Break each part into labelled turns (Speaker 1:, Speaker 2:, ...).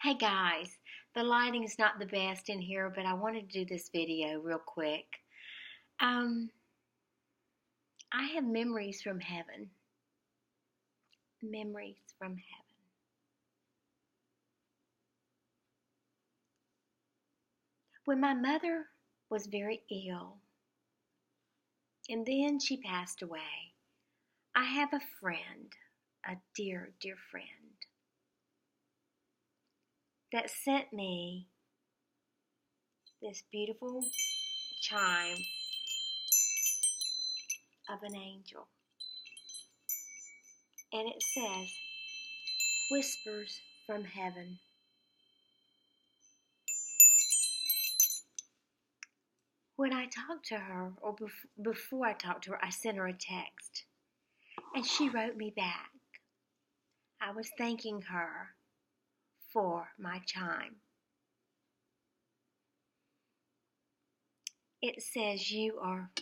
Speaker 1: Hey guys, the lighting is not the best in here, but I wanted to do this video real quick. Um, I have memories from heaven. Memories from heaven. When my mother was very ill, and then she passed away, I have a friend, a dear, dear friend, that sent me this beautiful chime of an angel. And it says, "Whispers from heaven." When I talked to her, or before I talked to her, I sent her a text. And she wrote me back. I was thanking her for my chime. It says, "You are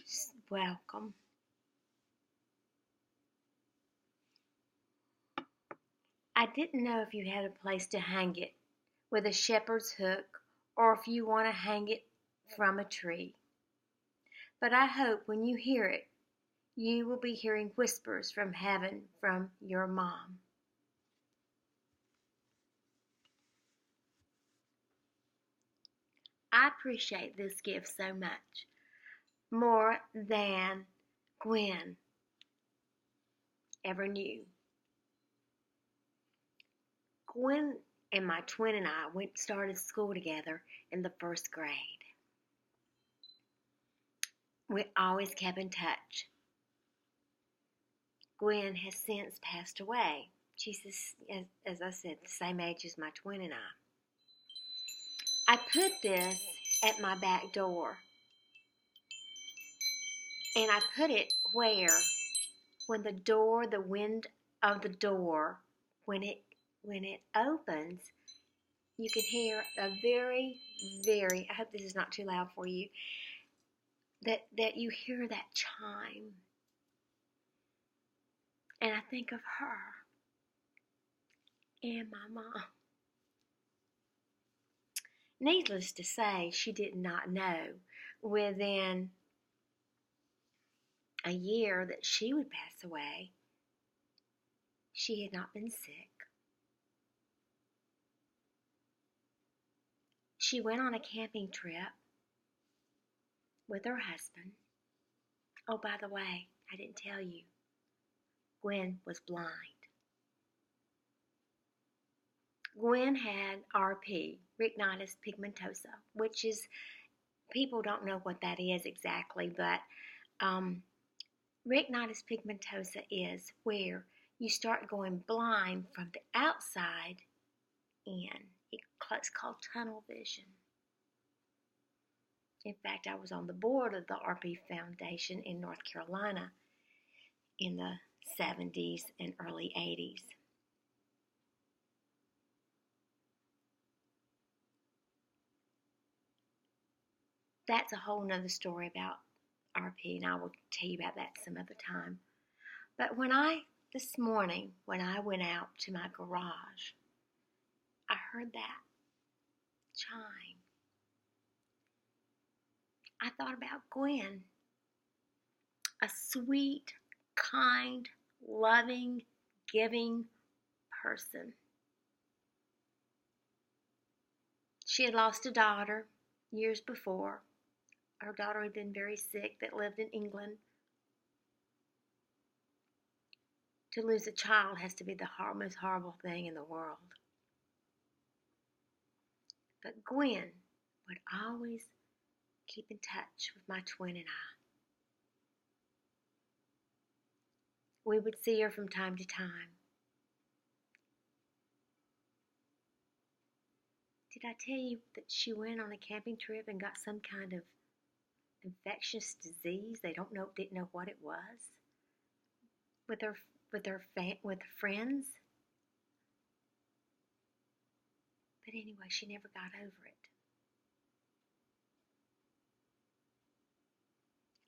Speaker 1: welcome." I didn't know if you had a place to hang it with a shepherd's hook or if you want to hang it from a tree. But I hope when you hear it, you will be hearing whispers from heaven from your mom. I appreciate this gift so much, more than Gwen ever knew. Gwen and my twin and I started school together in the first grade. We always kept in touch. Gwen has since passed away. She's, as I said, the same age as my twin and I put this at my back door. And I put it where? When the wind of the door, when it opens, you can hear a very, very, I hope this is not too loud for you, that you hear that chime. And I think of her and my mom. Needless to say, she did not know within a year that she would pass away. She had not been sick. She went on a camping trip with her husband. Oh, by the way, I didn't tell you, Gwen was blind. Gwen had RP, retinitis pigmentosa, which is, people don't know what that is exactly, but retinitis pigmentosa is where you start going blind from the outside in. It's called tunnel vision. In fact, I was on the board of the RP Foundation in North Carolina in the 70s and early 80s. That's a whole nother story about RP, and I will tell you about that some other time. But this morning, when I went out to my garage, I heard that chime. I thought about Gwen, a sweet, kind, loving, giving person. She had lost a daughter years before. Her daughter had been very sick that lived in England. To lose a child has to be the most horrible thing in the world. But Gwen would always keep in touch with my twin and I. We would see her from time to time. Did I tell you that she went on a camping trip and got some kind of infectious disease? Didn't know what it was. With her friends. But anyway, she never got over it.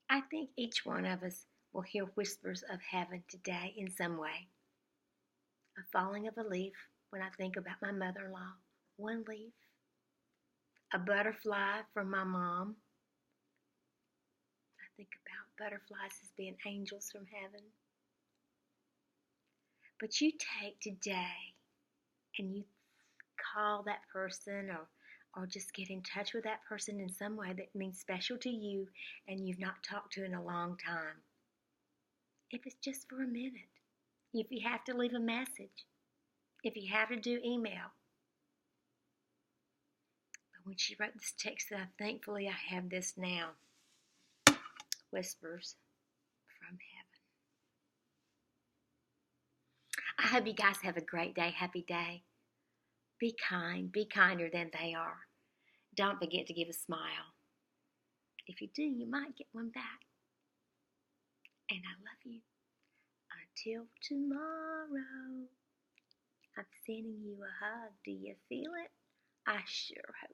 Speaker 1: I think each one of us will hear whispers of heaven today in some way. A falling of a leaf when I think about my mother-in-law. one leaf, a butterfly from my mom. I think about butterflies as being angels from heaven. But you take today and you call that person or just get in touch with that person in some way that means special to you and you've not talked to in a long time. If it's just for a minute. If you have to leave a message. If you have to do email. But when she wrote this text, thankfully I have this now. Whispers from heaven. I hope you guys have a great day. Happy day. Be kind. Be kinder than they are. Don't forget to give a smile. If you do, you might get one back. And I love you. Until tomorrow. I'm sending you a hug. Do you feel it? I sure hope.